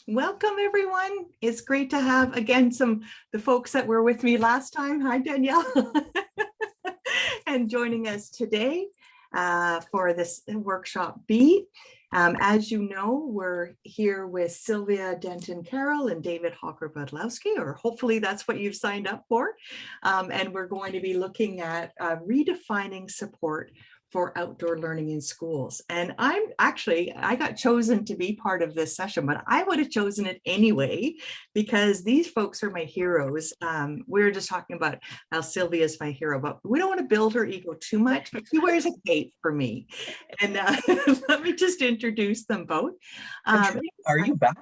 Welcome, everyone. It's great to have, again, the folks that were with me last time. Hi, Danielle. And joining us today for this workshop B. As you know, we're here with Sylvia Denton Carryl and David Hawker-Budlowski, or hopefully that's what you've signed up for. And we're going to be looking at redefining support for outdoor learning in schools. And I got chosen to be part of this session, but I would have chosen it anyway, because these folks are my heroes. We were just talking about how Sylvia is my hero, but we don't want to build her ego too much, but she wears a cape for me. And let me just introduce them both. Are you back?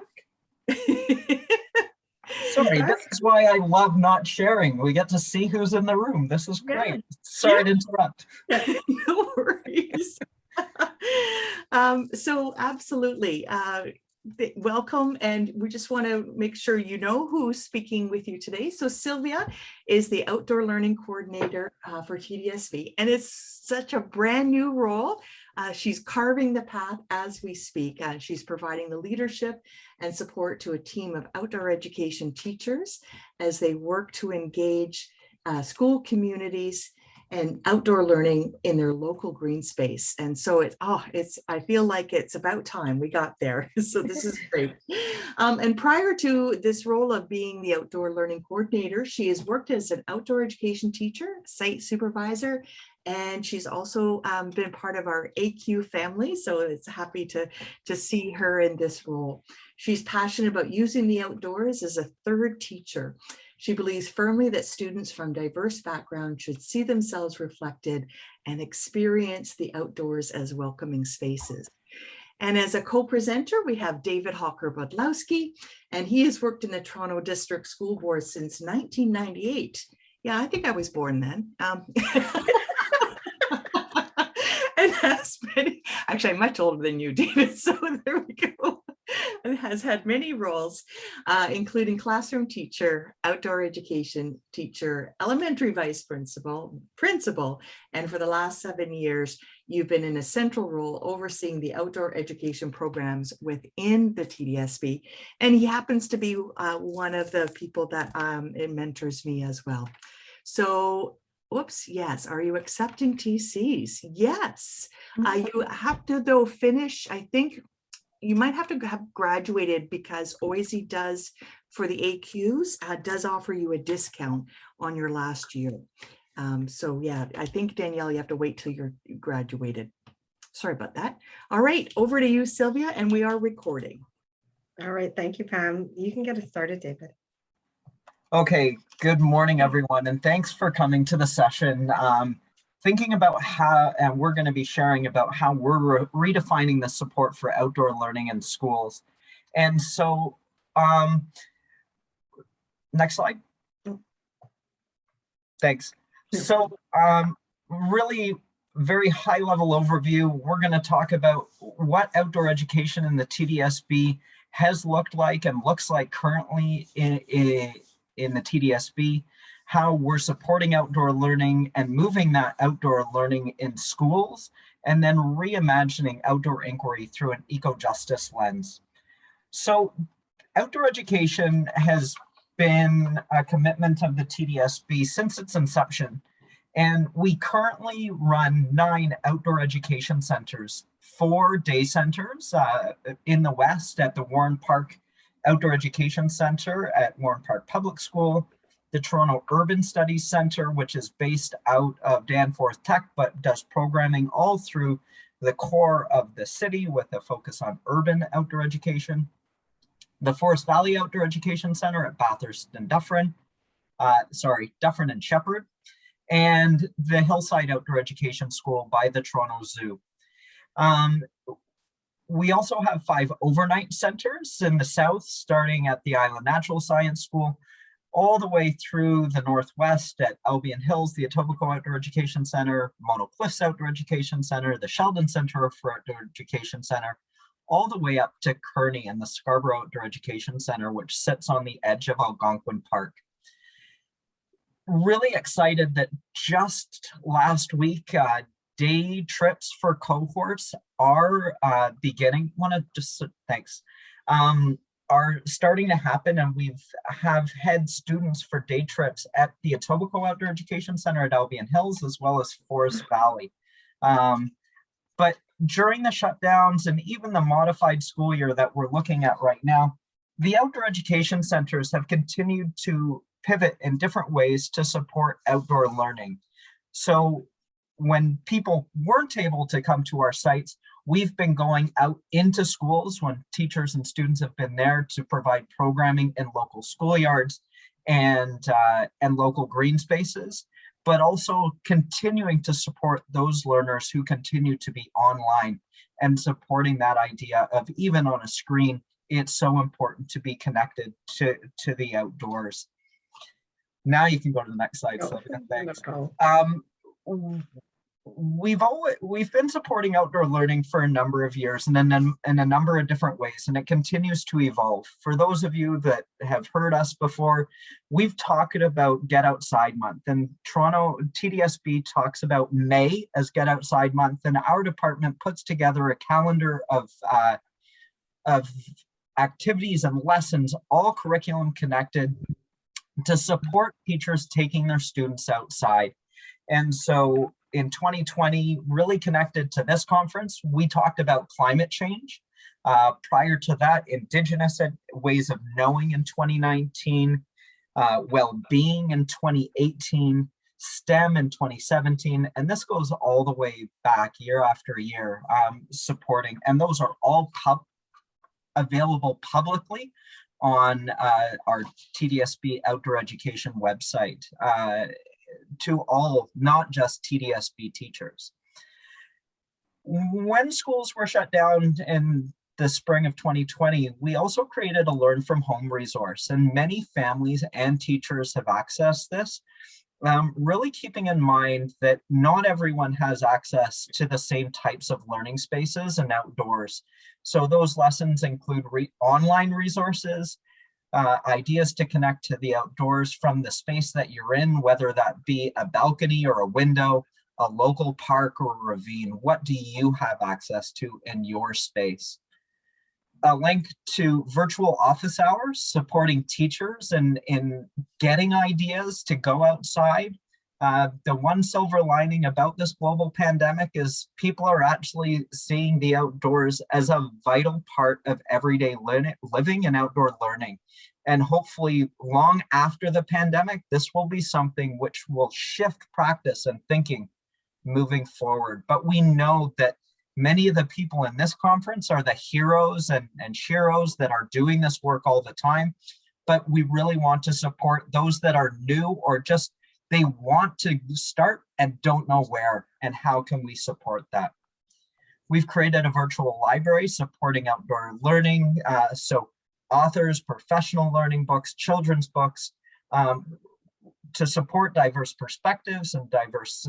Sorry, this is why I love not sharing. We get to see who's in the room. This is great. Yeah. Sorry to interrupt. No worries. So absolutely. Welcome, and we just want to make sure you know who's speaking with you today. So Sylvia is the Outdoor Learning Coordinator for TDSB, and it's such a brand new role. She's carving the path as we speak. She's providing the leadership and support to a team of outdoor education teachers as they work to engage school communities and outdoor learning in their local green space. And so I feel like it's about time we got there. So this is great. And prior to this role of being the outdoor learning coordinator, she has worked as an outdoor education teacher, site supervisor, and she's also been part of our AQ family. So it's happy to see her in this role. She's passionate about using the outdoors as a third teacher. She believes firmly that students from diverse backgrounds should see themselves reflected and experience the outdoors as welcoming spaces. And as a co-presenter, we have David Hawker-Budlowski, and he has worked in the Toronto District School Board since 1998. Yeah, I think I was born then. And has been, actually, I'm much older than you, David, so there we go. And has had many roles, including classroom teacher, outdoor education teacher, elementary vice principal, and for the last 7 years, you've been in a central role overseeing the outdoor education programs within the TDSB. And he happens to be one of the people that mentors me as well. So, whoops, yes. Are you accepting TCs? Yes. You have to, though, finish, I think, you might have to have graduated, because OISE does, for the AQs, does offer you a discount on your last year. So yeah, I think, Danielle, you have to wait till you're graduated. Sorry about that. All right, over to you, Sylvia, and we are recording. All right, thank you, Pam. You can get us started, David. Okay, good morning, everyone, and thanks for coming to the session. Thinking about how, and we're going to be sharing about how we're redefining the support for outdoor learning in schools. And so, next slide. Thanks. So, really very high level overview. We're going to talk about what outdoor education in the TDSB has looked like and looks like currently in the TDSB, how we're supporting outdoor learning and moving that outdoor learning in schools, and then reimagining outdoor inquiry through an eco-justice lens. So outdoor education has been a commitment of the TDSB since its inception, and we currently run 9 outdoor education centers, 4 day centers in the West at the Warren Park Outdoor Education Center at Warren Park Public School, the Toronto Urban Studies Center, which is based out of Danforth Tech, but does programming all through the core of the city with a focus on urban outdoor education, the Forest Valley Outdoor Education Center at Bathurst and Dufferin, Dufferin and Shepherd, and the Hillside Outdoor Education School by the Toronto Zoo. We also have 5 overnight centers in the south, starting at the Island Natural Science School, all the way through the Northwest at Albion Hills, the Etobicoke Outdoor Education Center, Mono Cliffs Outdoor Education Center, the Sheldon Center for Outdoor Education Center, all the way up to Kearney and the Scarborough Outdoor Education Center, which sits on the edge of Algonquin Park. Really excited that just last week, day trips for cohorts are beginning. Thanks. are starting to happen, and have had students for day trips at the Etobicoke Outdoor Education Center at Albion Hills, as well as Forest Valley. But during the shutdowns and even the modified school year that we're looking at right now, the outdoor education centers have continued to pivot in different ways to support outdoor learning. So when people weren't able to come to our sites, we've been going out into schools when teachers and students have been there to provide programming in local schoolyards and local green spaces, but also continuing to support those learners who continue to be online and supporting that idea of, even on a screen, it's so important to be connected to the outdoors. Now you can go to the next slide, Sylvia. Thanks. We've been supporting outdoor learning for a number of years, and then in a number of different ways, and it continues to evolve. For those of you that have heard us before, we've talked about Get Outside Month, and Toronto TDSB talks about May as Get Outside Month, and our department puts together a calendar of activities and lessons, all curriculum connected, to support teachers taking their students outside. And so in 2020, really connected to this conference, we talked about climate change. Prior to that, Indigenous ways of knowing in 2019, well-being in 2018, STEM in 2017, and this goes all the way back year after year, supporting, and those are all available publicly on our TDSB outdoor education website to all, not just TDSB teachers. When schools were shut down in the spring of 2020, we also created a Learn from Home resource, and many families and teachers have accessed this, really keeping in mind that not everyone has access to the same types of learning spaces and outdoors. So those lessons include online resources, ideas to connect to the outdoors from the space that you're in, whether that be a balcony or a window, a local park or a ravine. What do you have access to in your space? A link to virtual office hours, supporting teachers in getting ideas to go outside. The one silver lining about this global pandemic is people are actually seeing the outdoors as a vital part of everyday living and outdoor learning. And hopefully long after the pandemic, this will be something which will shift practice and thinking moving forward. But we know that many of the people in this conference are the heroes and sheroes that are doing this work all the time. But we really want to support those that are new, or just they want to start and don't know where, and how can we support that? We've created a virtual library supporting outdoor learning. So authors, professional learning books, children's books, to support diverse perspectives and diverse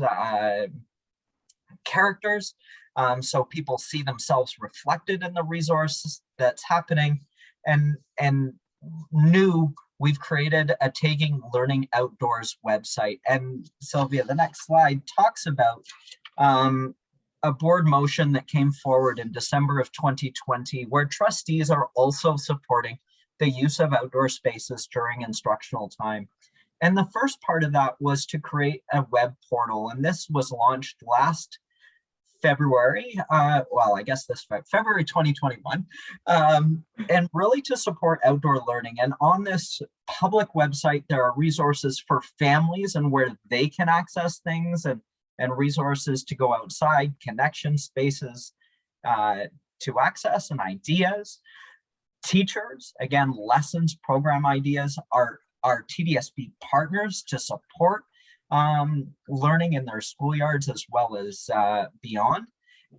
characters. So people see themselves reflected in the resources that's happening. And new, we've created a Taking Learning Outdoors website. And Sylvia, the next slide talks about a board motion that came forward in December of 2020, where trustees are also supporting the use of outdoor spaces during instructional time. And the first part of that was to create a web portal. And this was launched last February, well, I guess this February 2021, and really to support outdoor learning. And on this public website, there are resources for families and where they can access things, and resources to go outside, connection spaces to access, and ideas. Teachers, again, lessons, program ideas, are TDSB partners to support learning in their schoolyards as well as beyond,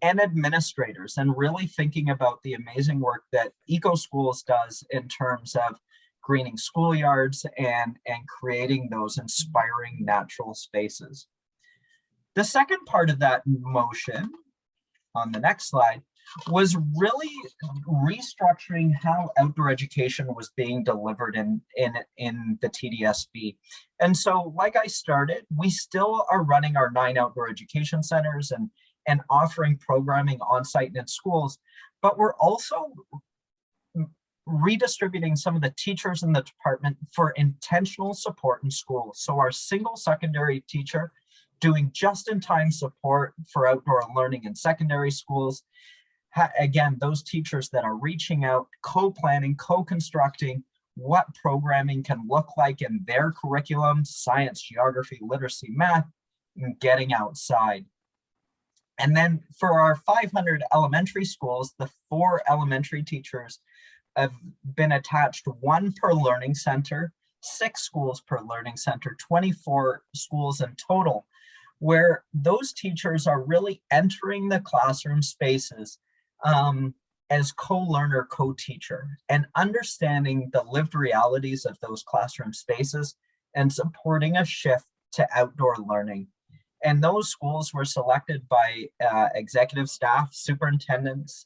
and administrators, and really thinking about the amazing work that Eco Schools does in terms of greening schoolyards and creating those inspiring natural spaces. The second part of that motion, on the next slide, was really restructuring how outdoor education was being delivered in the TDSB. And so, like I started, we still are running our 9 outdoor education centers and offering programming on site and in schools, but we're also redistributing some of the teachers in the department for intentional support in schools. So our single secondary teacher doing just-in-time support for outdoor learning in secondary schools. Again, those teachers that are reaching out, co-planning, co-constructing what programming can look like in their curriculum, science, geography, literacy, math, and getting outside. And then for our 500 elementary schools, the 4 elementary teachers have been attached, 1 per learning center, 6 schools per learning center, 24 schools in total, where those teachers are really entering the classroom spaces as co-learner, co-teacher, and understanding the lived realities of those classroom spaces and supporting a shift to outdoor learning. And those schools were selected by executive staff, superintendents,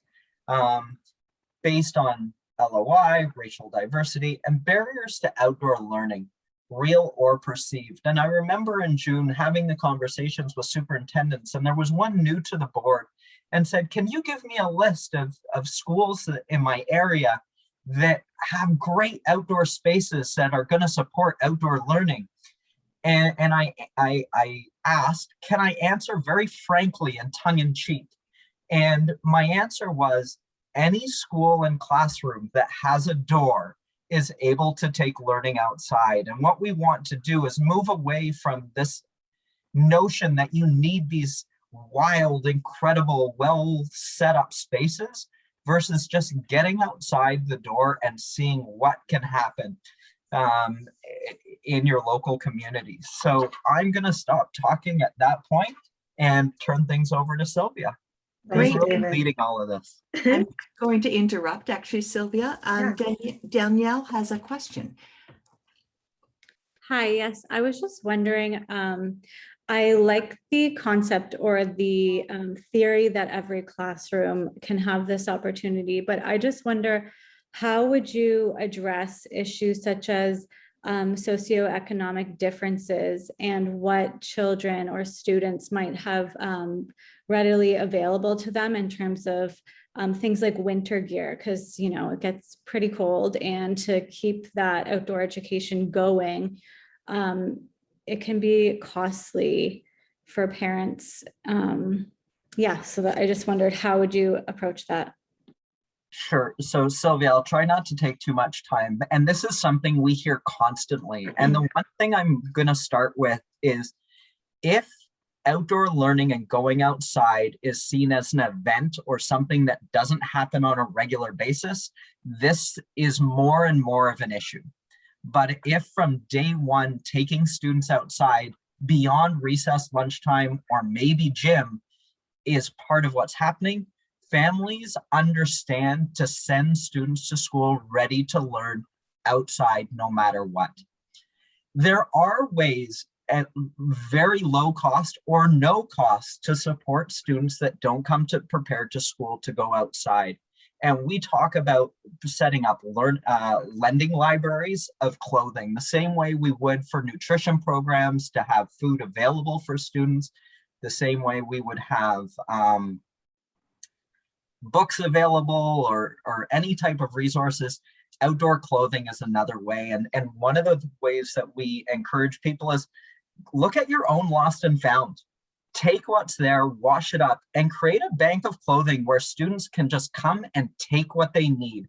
based on LOI, racial diversity, and barriers to outdoor learning, real or perceived. And I remember in June having the conversations with superintendents, and there was one new to the board and said, can you give me a list of schools in my area that have great outdoor spaces that are going to support outdoor learning? And I asked, can I answer very frankly and tongue-in-cheek? And my answer was, any school and classroom that has a door is able to take learning outside. And what we want to do is move away from this notion that you need these wild, incredible, well set up spaces versus just getting outside the door and seeing what can happen in your local community. So I'm going to stop talking at that point and turn things over to Sylvia. Great. Who's really leading all of this. I'm going to interrupt, actually, Sylvia. Danielle has a question. Hi, yes, I was just wondering, I like the concept or the theory that every classroom can have this opportunity, but I just wonder, how would you address issues such as socioeconomic differences and what children or students might have readily available to them in terms of things like winter gear, because it gets pretty cold, and to keep that outdoor education going, it can be costly for parents. Yeah, so that I just wondered, how would you approach that? Sure. So Sylvia, I'll try not to take too much time. And this is something we hear constantly. And the one thing I'm going to start with is, if outdoor learning and going outside is seen as an event or something that doesn't happen on a regular basis, this is more and more of an issue. But if from day one, taking students outside beyond recess, lunchtime, or maybe gym is part of what's happening, families understand to send students to school ready to learn outside no matter what. There are ways at very low cost or no cost to support students that don't come prepared to school to go outside. And we talk about setting up lending libraries of clothing, the same way we would for nutrition programs to have food available for students, the same way we would have books available or any type of resources. Outdoor clothing is another way. And one of the ways that we encourage people is, look at your own lost and found. Take what's there, wash it up, and create a bank of clothing where students can just come and take what they need.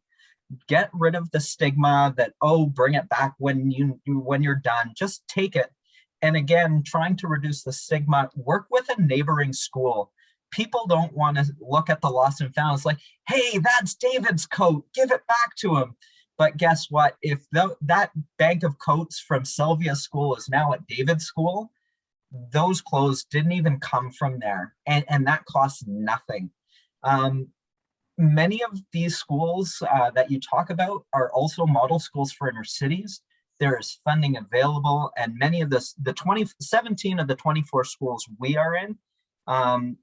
Get rid of the stigma that, oh, bring it back when you're done. Just take it. And again, trying to reduce the stigma, work with a neighboring school. People don't want to look at the lost and found. It's like, hey, that's David's coat, give it back to him. But guess what? If that bank of coats from Sylvia's school is now at David's school, those clothes didn't even come from there. And that costs nothing. Many of these schools that you talk about are also model schools for inner cities. There is funding available, and many of the 17 of the 24 schools we are in,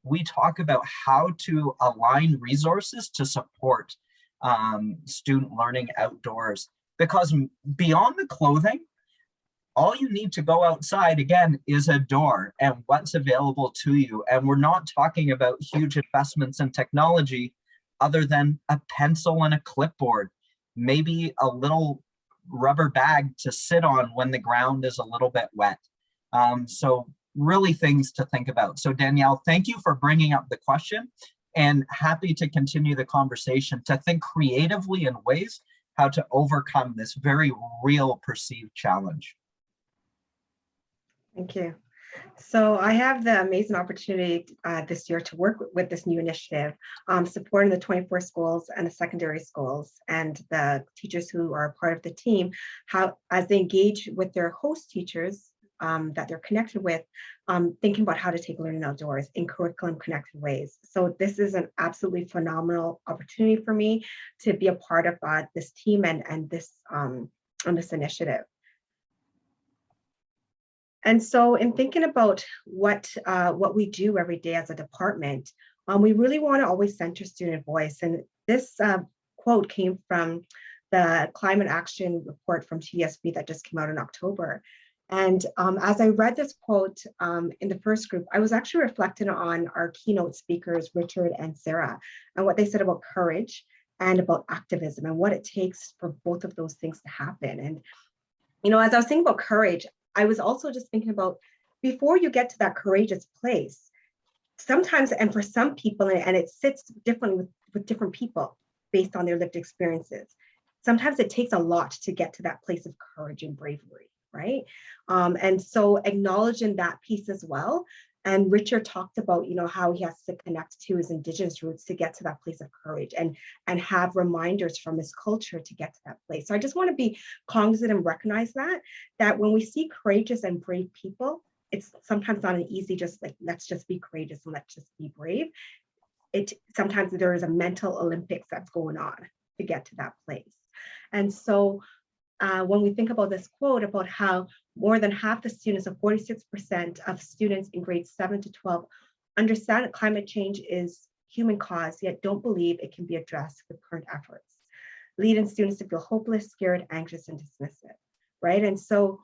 we talk about how to align resources to support student learning outdoors. Because beyond the clothing, all you need to go outside, again, is a door and what's available to you. And we're not talking about huge investments in technology other than a pencil and a clipboard. maybe a little rubber bag to sit on when the ground is a little bit wet. So really things to think about. So Danielle, thank you for bringing up the question, and happy to continue the conversation to think creatively in ways how to overcome this very real perceived challenge. Thank you. So I have the amazing opportunity this year to work with this new initiative, supporting the 24 schools and the secondary schools and the teachers who are part of the team, how as they engage with their host teachers that they're connected with, thinking about how to take learning outdoors in curriculum connected ways. So this is an absolutely phenomenal opportunity for me to be a part of this team and this initiative. And so in thinking about what we do every day as a department, we really want to always center student voice. And this quote came from the climate action report from TDSB that just came out in October. And as I read this quote in the first group, I was actually reflecting on our keynote speakers, Richard and Sarah, and what they said about courage and about activism and what it takes for both of those things to happen. And, as I was thinking about courage, I was also just thinking about before you get to that courageous place, sometimes, and for some people, and it sits differently with different people based on their lived experiences, sometimes it takes a lot to get to that place of courage and bravery, right? And so acknowledging that piece as well. And Richard talked about, how he has to connect to his Indigenous roots to get to that place of courage and have reminders from his culture to get to that place. So I just want to be cognizant and recognize that when we see courageous and brave people, it's sometimes not an easy, just like, let's just be courageous and let's just be brave. Sometimes there is a mental Olympics that's going on to get to that place. And so when we think about this quote about how more than half the students, of 46% of students in grades 7 to 12, understand that climate change is human caused, yet don't believe it can be addressed with current efforts, leading students to feel hopeless, scared, anxious, and dismissive, right? And so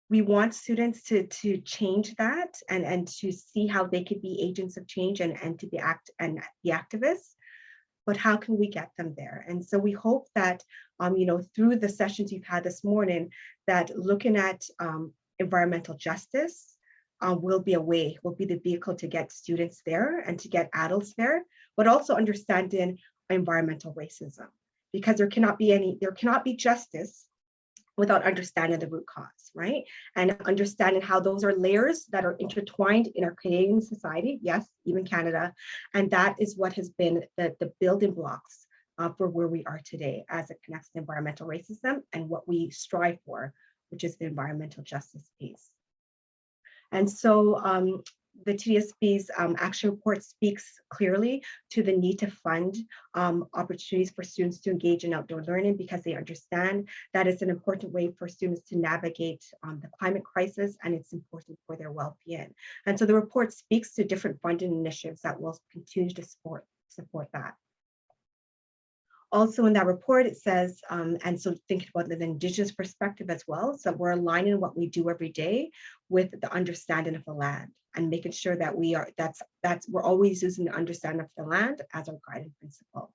we want students to change that and to see how they could be agents of change and to be activists. But how can we get them there? And so we hope that, through the sessions you've had this morning, that looking at environmental justice will be the vehicle to get students there and to get adults there, but also understanding environmental racism, because there cannot be justice without understanding the root cause, right? And understanding how those are layers that are intertwined in our Canadian society, yes, even Canada. And that is what has been the building blocks for where we are today as it connects to environmental racism and what we strive for, which is the environmental justice piece. And so the TDSB's action report speaks clearly to the need to fund opportunities for students to engage in outdoor learning, because they understand that it's an important way for students to navigate the climate crisis, and it's important for their well-being. And so the report speaks to different funding initiatives that will continue to support that. Also in that report, it says, and so thinking about the Indigenous perspective as well, so we're aligning what we do every day with the understanding of the land and making sure that we're always using the understanding of the land as our guiding principle.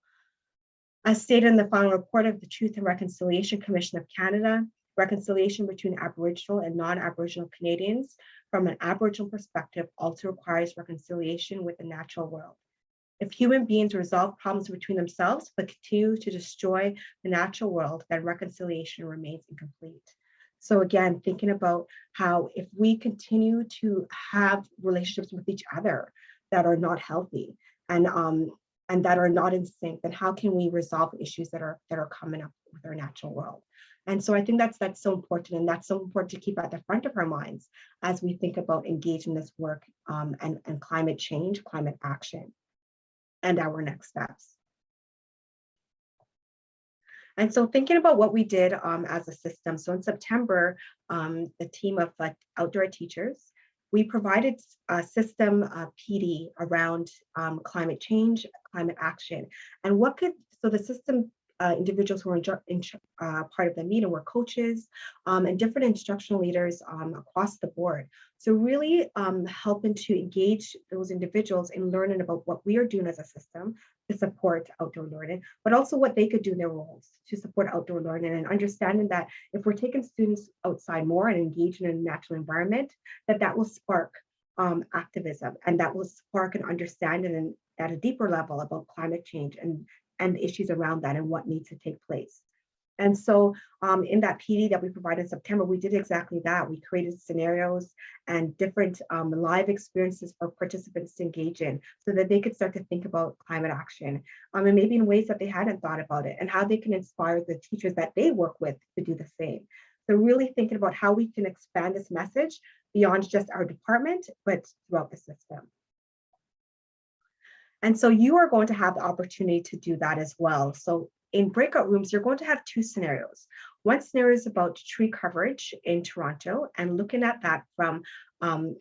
As stated in the final report of the Truth and Reconciliation Commission of Canada, reconciliation between Aboriginal and non-Aboriginal Canadians from an Aboriginal perspective also requires reconciliation with the natural world. If human beings resolve problems between themselves but continue to destroy the natural world, then reconciliation remains incomplete. So again, thinking about how if we continue to have relationships with each other that are not healthy and that are not in sync, then how can we resolve issues that are coming up with our natural world? And so I think that's so important, and that's so important to keep at the front of our minds as we think about engaging this work and climate change, climate action, and our next steps. And so thinking about what we did as a system. So in September, the team of outdoor teachers, we provided a system PD around climate change, climate action. And so the system individuals who are part of the meeting were coaches and different instructional leaders across the board. So really helping to engage those individuals in learning about what we are doing as a system to support outdoor learning, but also what they could do in their roles to support outdoor learning, and understanding that if we're taking students outside more and engaging in a natural environment, that will spark activism, and that will spark an understanding and at a deeper level about climate change and the issues around that and what needs to take place. And so in that PD that we provided in September, we did exactly that. We created scenarios and different live experiences for participants to engage in so that they could start to think about climate action and maybe in ways that they hadn't thought about it, and how they can inspire the teachers that they work with to do the same. So really thinking about how we can expand this message beyond just our department, but throughout the system. And so you are going to have the opportunity to do that as well. So in breakout rooms, you're going to have two scenarios. One scenario is about tree coverage in Toronto and looking at that from an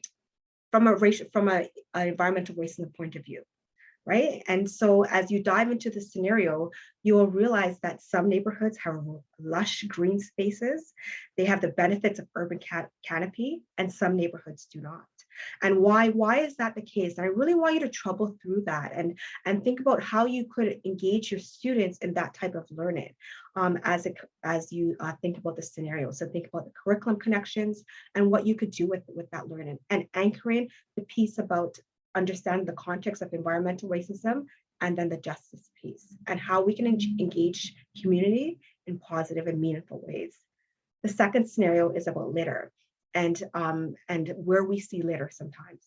environmental racism point of view, right? And so as you dive into the scenario, you will realize that some neighborhoods have lush green spaces. They have the benefits of urban canopy, and some neighborhoods do not. And why is that the case? And I really want you to trouble through that and think about how you could engage your students in that type of learning as you think about the scenario. So think about the curriculum connections and what you could do with that learning, and anchoring the piece about understand the context of environmental racism, and then the justice piece, and how we can engage community in positive and meaningful ways. The second scenario is about litter and where we see litter sometimes,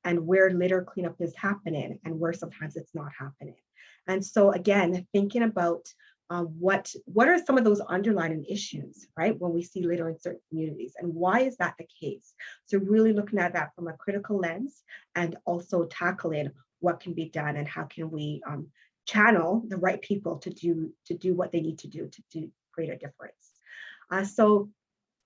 and where litter cleanup is happening and where sometimes it's not happening. And so again, thinking about what are some of those underlying issues, right, when we see litter in certain communities, and why is that the case? So really looking at that from a critical lens, and also tackling what can be done and how can we channel the right people to do what they need to do to create a difference. So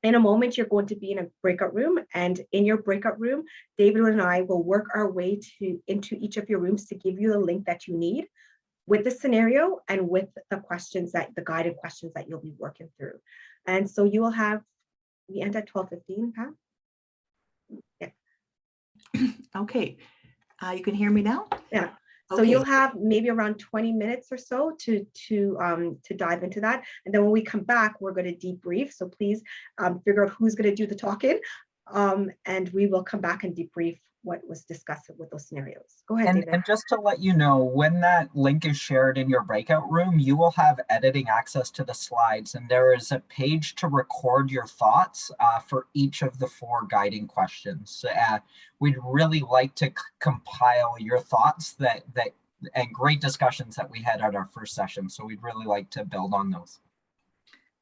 in a moment, you're going to be in a breakout room, and in your breakout room, David and I will work our way into each of your rooms to give you the link that you need with the scenario and with the guided questions that you'll be working through. And so you will have, we end at 12:15, Pam? Yeah. Okay, you can hear me now? Yeah. So Okay. you'll have maybe around 20 minutes or so to dive into that. And then when we come back, we're going to debrief. So please figure out who's going to do the talking. And we will come back and debrief what was discussed with those scenarios. Go ahead, David. And just to let you know, when that link is shared in your breakout room, you will have editing access to the slides, and there is a page to record your thoughts for each of the 4 guiding questions. We'd really like to compile your thoughts and great discussions that we had at our first session. So we'd really like to build on those.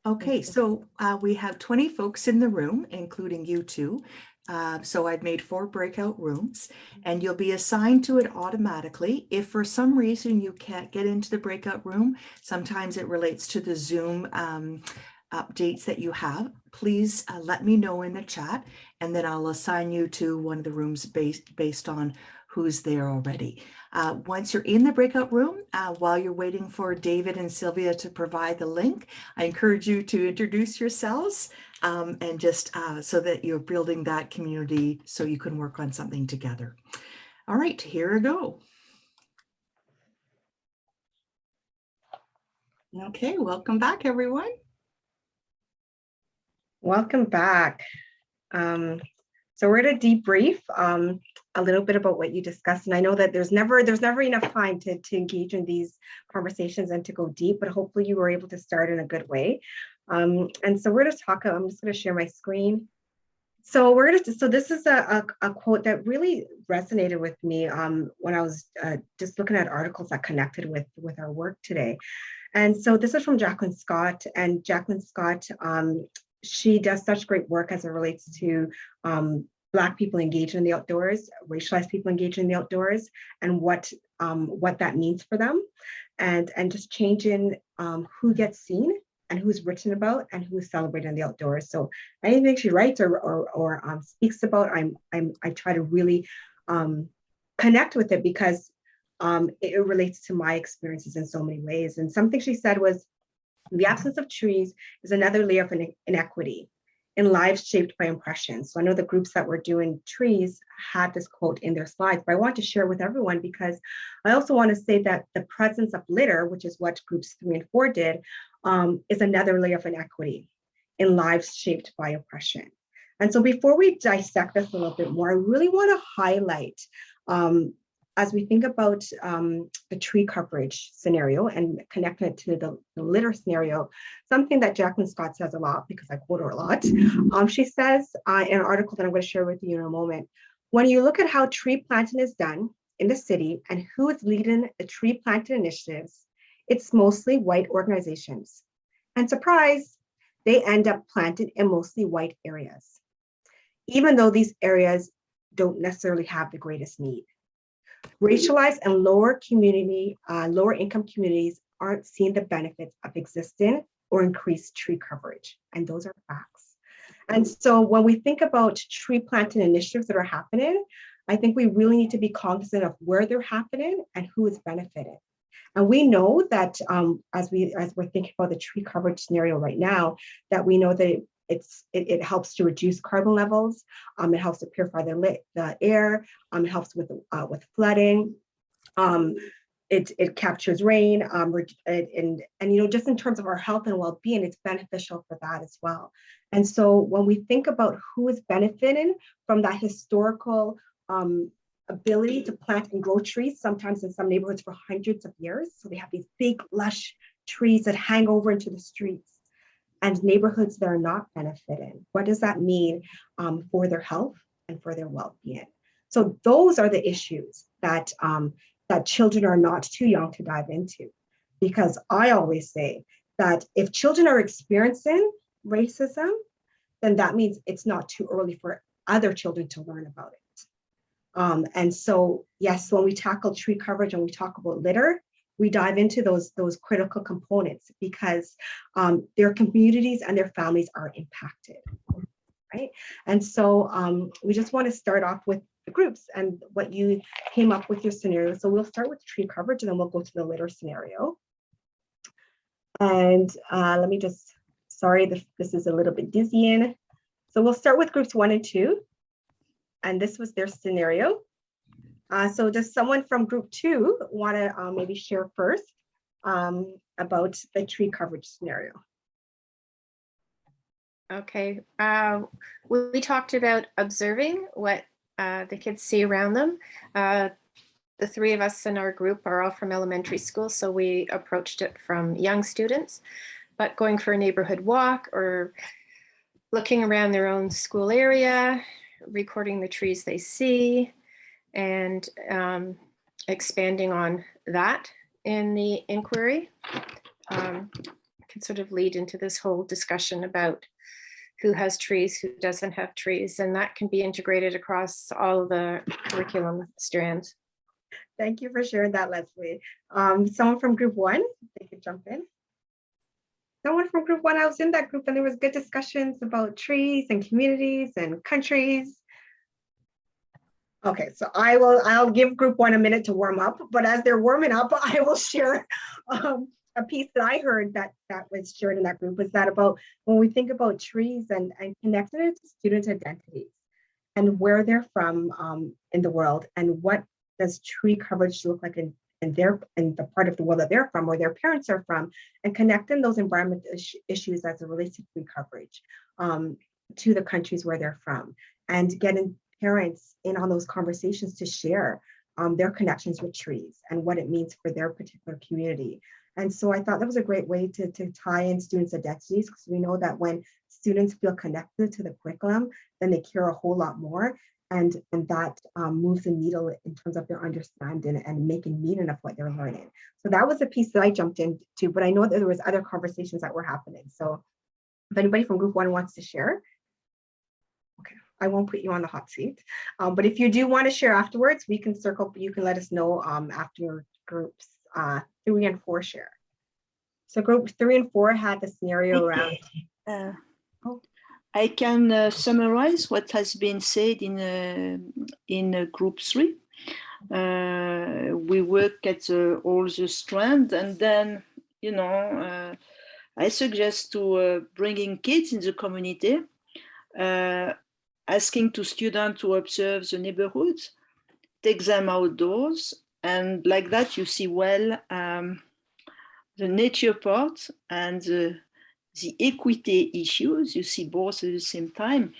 Okay, so we have 20 folks in the room, including you two. So I've made 4 breakout rooms, and you'll be assigned to it automatically. If for some reason you can't get into the breakout room, sometimes it relates to the Zoom updates that you have, please let me know in the chat, and then I'll assign you to one of the rooms based on who's there already. Once you're in the breakout room, while you're waiting for David and Sylvia to provide the link, I encourage you to introduce yourselves and just so that you're building that community so you can work on something together. All right, here we go. Okay, welcome back, everyone. Welcome back. So we're going to debrief a little bit about what you discussed. And I know that there's never enough time to engage in these conversations and to go deep, but hopefully you were able to start in a good way. And so we're going to talk, I'm just going to share my screen. So this is a quote that really resonated with me when I was just looking at articles that connected with our work today. And so this is from Jacqueline Scott, and Jacqueline Scott, she does such great work as it relates to Black people engaged in the outdoors, racialized people engaged in the outdoors, and what that means for them, and just changing who gets seen and who's written about and who's celebrated in the outdoors. So anything she writes or speaks about, I try to really connect with it because it relates to my experiences in so many ways. And something she said was, The absence of trees is another layer of inequity in lives shaped by impressions. So I know the groups that were doing trees had this quote in their slides, but I want to share with everyone because I also want to say that the presence of litter, which is what groups 3 and 4 did, is another layer of inequity in lives shaped by oppression. And so before we dissect this a little bit more, I really want to highlight, as we think about the tree coverage scenario and connect it to the litter scenario, something that Jacqueline Scott says a lot, because I quote her a lot. She says in an article that I'm going to share with you in a moment, when you look at how tree planting is done in the city and who is leading the tree planting initiatives, it's mostly white organizations. And surprise, they end up planted in mostly white areas, even though these areas don't necessarily have the greatest need. Racialized and lower income communities aren't seeing the benefits of existing or increased tree coverage. And those are facts. And so when we think about tree planting initiatives that are happening, I think we really need to be cognizant of where they're happening and who is benefiting. And we know that as we're thinking about the tree coverage scenario right now, that we know that it helps to reduce carbon levels. It helps to purify the air. It helps with flooding. It captures rain. And just in terms of our health and well-being, it's beneficial for that as well. And so when we think about who is benefiting from that historical ability to plant and grow trees, sometimes in some neighborhoods for hundreds of years, so they have these big lush trees that hang over into the streets. And neighborhoods that are not benefiting. What does that mean for their health and for their well-being? So those are the issues that children are not too young to dive into. Because I always say that if children are experiencing racism, then that means it's not too early for other children to learn about it. And so, yes, when we tackle tree coverage and we talk about litter, we dive into those critical components because their communities and their families are impacted, right? And so we just want to start off with the groups and what you came up with your scenario. So we'll start with tree coverage and then we'll go to the litter scenario. And let me just, sorry, this is a little bit dizzying. So we'll start with groups 1 and 2. And this was their scenario. So does someone from group 2 want to maybe share first about the tree coverage scenario? Okay, we talked about observing what the kids see around them. The 3 of us in our group are all from elementary school, so we approached it from young students, but going for a neighborhood walk or looking around their own school area, recording the trees they see, and expanding on that in the inquiry can sort of lead into this whole discussion about who has trees, who doesn't have trees, and that can be integrated across all of the curriculum strands. Thank you for sharing that, Leslie. Someone from group 1, they could jump in. Someone from group 1, I was in that group and there was good discussions about trees and communities and countries. Okay, so I'll give group 1 a minute to warm up, but as they're warming up, I will share a piece that I heard that was shared in that group was that about when we think about trees and connecting it to student identities and where they're from in the world and what does tree coverage look like in the part of the world that they're from or their parents are from, and connecting those environmental issues as it relates to tree coverage to the countries where they're from, and getting parents in on those conversations to share their connections with trees and what it means for their particular community. And so I thought that was a great way to tie in students' identities, because we know that when students feel connected to the curriculum, then they care a whole lot more. And that moves the needle in terms of their understanding and making meaning of what they're learning. So that was a piece that I jumped into, but I know that there was other conversations that were happening. So if anybody from group 1 wants to share, okay, I won't put you on the hot seat. But if you do want to share afterwards, we can circle, you can let us know after groups 3 and 4 share. So group 3 and 4 had the scenario around. I can summarize what has been said in group 3. We work at all the strands, and then I suggest to bringing kids in the community, asking to students to observe the neighborhood, take them outdoors, and like that you see well the nature part and the equity issues. You see both at the same time.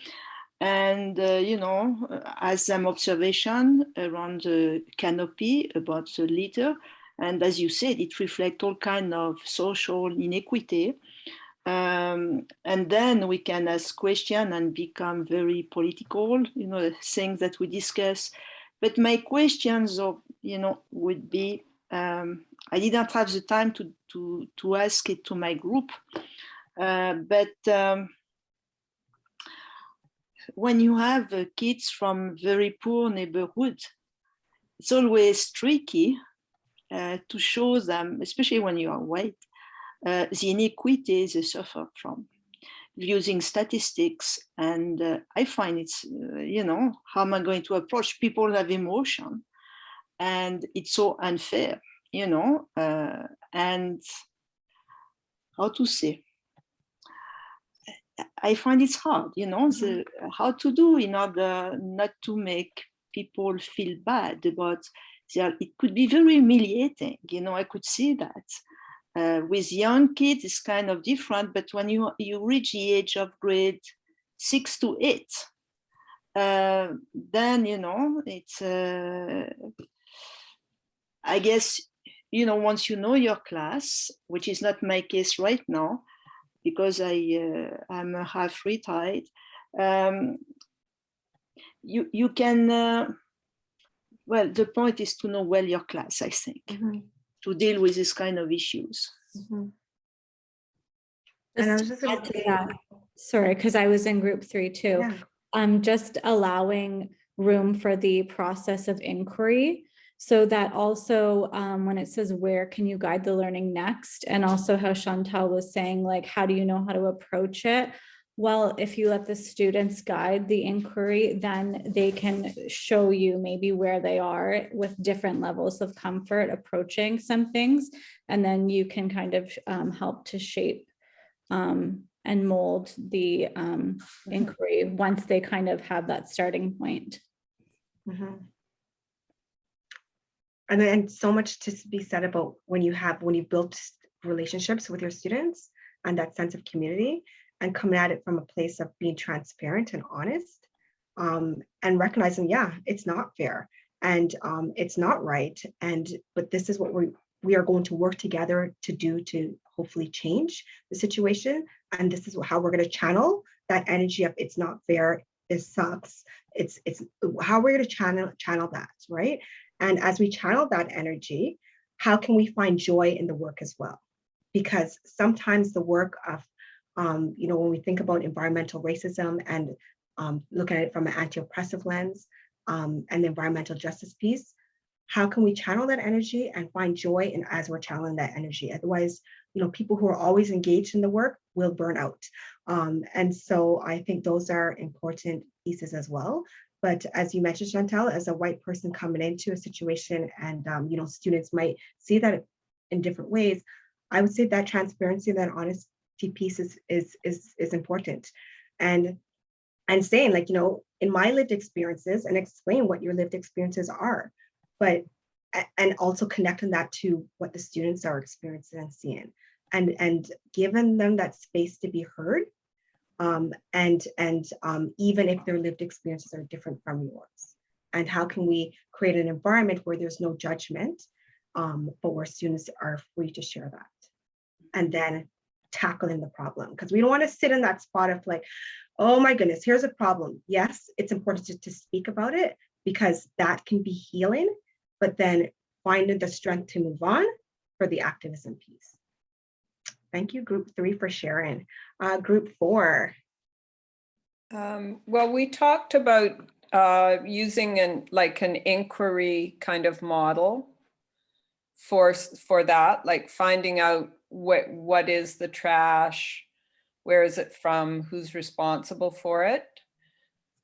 And, as some observation around the canopy about the litter. And as you said, it reflects all kind of social inequity. And then we can ask questions and become very political, things that we discuss. But my questions, would be, I didn't have the time to ask it to my group, but when you have kids from very poor neighborhoods, it's always tricky to show them, especially when you are white, the inequities they suffer from, using statistics. And I find it's, how am I going to approach? People have emotion and it's so unfair, and how to say, I find it's hard, how to do in order not to make people feel bad about it could be very humiliating, I could see that. With young kids, it's kind of different, but when you reach the age of grade 6 to 8, then, it's, I guess, once you know your class, which is not my case right now, because I'm half retired, you can, well, the point is to know well your class, I think, to deal with this kind of issues. And I was Just just to gonna add to say, that, sorry, because I was in group 3 too. yeah. Just allowing room for the process of inquiry, so that also when it says where can you guide the learning next, and also how Chantal was saying, like, how do you know how to approach it? Well, if you let the students guide the inquiry, then they can show you maybe where they are with different levels of comfort approaching some things, and then you can kind of help to shape and mold the inquiry once they kind of have that starting point. And so much to be said about when you've built relationships with your students and that sense of community, and coming at it from a place of being transparent and honest, and recognizing, yeah, it's not fair and it's not right, but this is what we are going to work together to do to hopefully change the situation, and this is how we're going to channel that energy of it's not fair, this sucks, it's how we're going to channel that, right? And as we channel that energy, how can we find joy in the work as well? Because sometimes the work of when we think about environmental racism and looking at it from an anti-oppressive lens, and the environmental justice piece, how can we channel that energy and find joy in as we're channeling that energy? Otherwise, people who are always engaged in the work will burn out. And so I think those are important pieces as well. But as you mentioned, Chantal, as a white person coming into a situation, and students might see that in different ways, I would say that transparency, that honesty piece is important. And saying, like, in my lived experiences, and explain what your lived experiences are, and also connecting that to what the students are experiencing and seeing, and giving them that space to be heard, and even if their lived experiences are different from yours. And how can we create an environment where there's no judgment, but where students are free to share that, and then tackling the problem? Because we don't want to sit in that spot of like, oh my goodness, here's a problem. Yes, it's important to speak about it, because that can be healing, but then finding the strength to move on for the activism piece. Thank you, group 3, for sharing. Group 4. Well, we talked about using an inquiry kind of model for that, like finding out what is the trash, where is it from, who's responsible for it.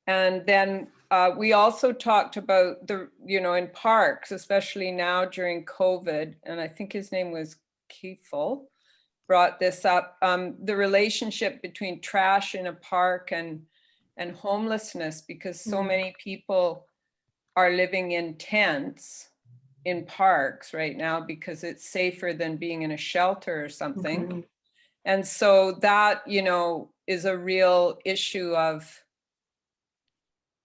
And then we also talked about in parks, especially now during COVID, and I think his name was Keefel, brought this up, the relationship between trash in a park and homelessness, because so many people are living in tents in parks right now because it's safer than being in a shelter or something. And so that, you know, is a real issue of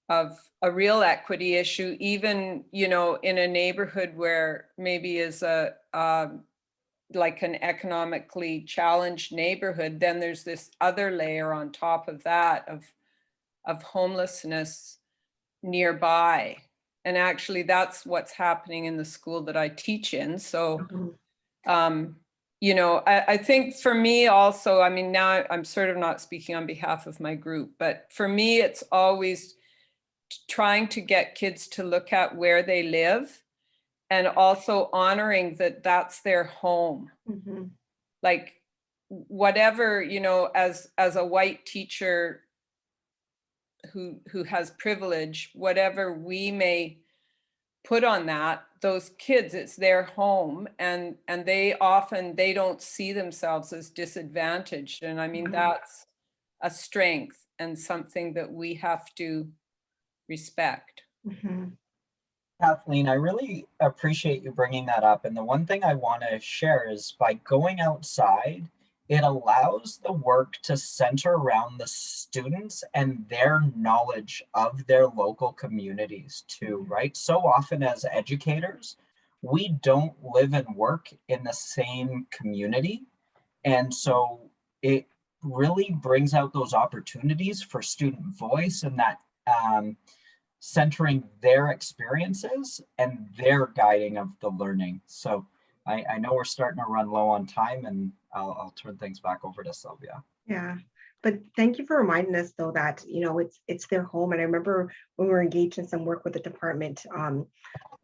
a real equity issue, even, you know, in a neighborhood where maybe is a like an economically challenged neighborhood, then there's this other layer on top of that of homelessness nearby. And actually that's what's happening in the school that I teach in. So, you know, I think for me also, I mean, now I'm sort of not speaking on behalf of my group, but for me, it's always trying to get kids to look at where they live and also honoring that that's their home. Like whatever, you know, as a white teacher who has privilege, whatever we may put on that, those kids, it's their home, and they don't see themselves as disadvantaged. And I mean, that's a strength and something that we have to respect. Kathleen, I really appreciate you bringing that up. And the one thing I want to share is by going outside, it allows the work to center around the students and their knowledge of their local communities too, right? So often as educators, we don't live and work in the same community. And so it really brings out those opportunities for student voice and that centering their experiences and their guiding of the learning. So I know we're starting to run low on time, and I'll turn things back over to Sylvia. Yeah, but thank you for reminding us though that, you know, it's their home. And I remember when we were engaged in some work with the department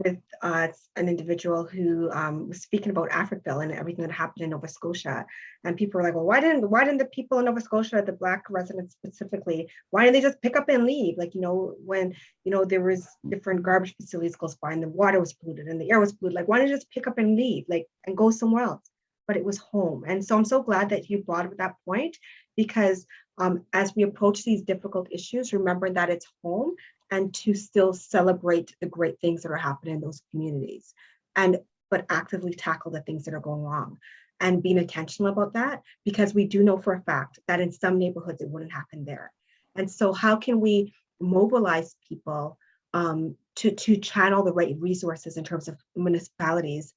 with an individual who was speaking about Africville and everything that happened in Nova Scotia. And people were like, well, why didn't the people in Nova Scotia, the Black residents specifically, why didn't they just pick up and leave? Like, you know, when, you know, there was different garbage facilities close by and the water was polluted and the air was polluted, like, why didn't they just pick up and leave, like, and go somewhere else? But it was home. And so I'm so glad that you brought up that point, because as we approach these difficult issues, remember that it's home, and to still celebrate the great things that are happening in those communities, but actively tackle the things that are going wrong and being intentional about that, because we do know for a fact that in some neighborhoods it wouldn't happen there. And so how can we mobilize people to channel the right resources in terms of municipalities,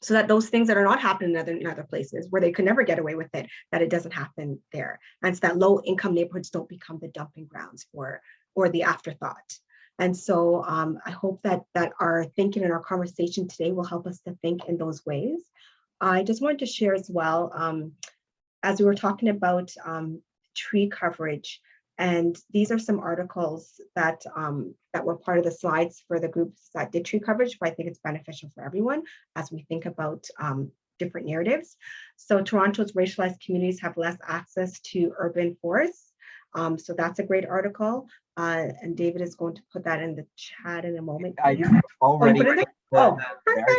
so that those things that are not happening in other places where they could never get away with it, that it doesn't happen there. And so that low income neighborhoods don't become the dumping grounds or the afterthought. And so I hope that our thinking and our conversation today will help us to think in those ways. I just wanted to share as well, as we were talking about tree coverage, and these are some articles that were part of the slides for the groups that did tree coverage, but I think it's beneficial for everyone as we think about different narratives. So Toronto's racialized communities have less access to urban forests. So that's a great article. And David is going to put that in the chat in a moment. I already put it in? Perfect.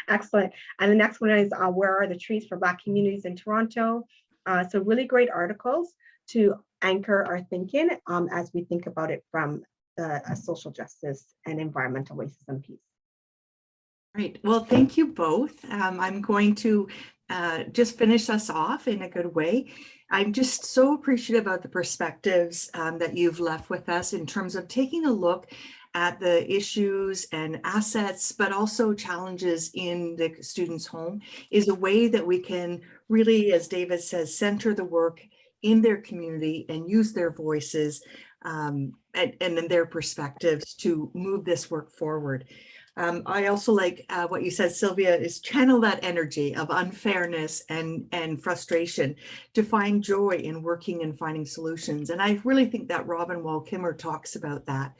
Excellent. And the next one is where are the trees for Black communities in Toronto? So really great articles to anchor our thinking as we think about it from a social justice and environmental racism piece. Great. Well, thank you both. I'm going to just finish us off in a good way. I'm just so appreciative of the perspectives that you've left with us in terms of taking a look at the issues and assets, but also challenges in the student's home is a way that we can really, as David says, center the work in their community and use their voices and then their perspectives to move this work forward. I also like what you said, Sylvia, is channel that energy of unfairness and frustration to find joy in working and finding solutions. And I really think that Robin Wall Kimmer talks about that,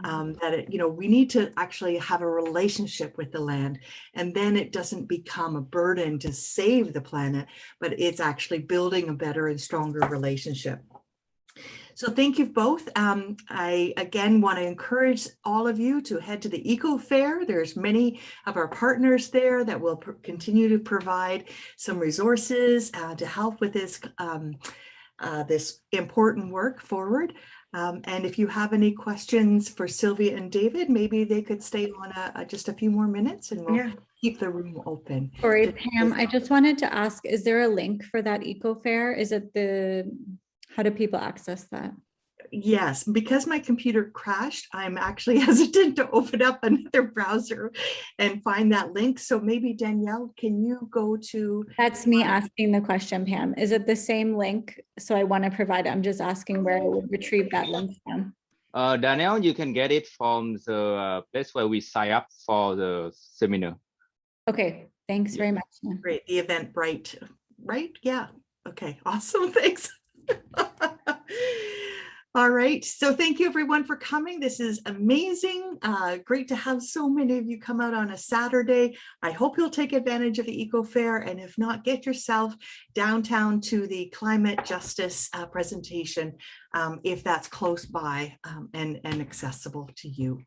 we need to actually have a relationship with the land, and then it doesn't become a burden to save the planet, but it's actually building a better and stronger relationship. So thank you both. I again want to encourage all of you to head to the Eco Fair. There's many of our partners there that will continue to provide some resources to help with this this important work forward. And if you have any questions for Sylvia and David, maybe they could stay on just a few more minutes and we'll keep the room open. Sorry, Pam, I just wanted to ask, is there a link for that Eco Fair? Is it how do people access that? Yes, because my computer crashed, I'm actually hesitant to open up another browser and find that link. So maybe Danielle, can you go to? That's me asking the question, Pam. Is it the same link? So I want to provide, I'm just asking where I would retrieve that link from. Danielle, you can get it from the place where we sign up for the seminar. Okay, thanks very much. Great, the Eventbrite, right? Yeah, okay, awesome, thanks. All right, so thank you everyone for coming. This is amazing. Great to have so many of you come out on a Saturday. I hope you'll take advantage of the Eco Fair, and if not, get yourself downtown to the climate justice presentation if that's close by and accessible to you.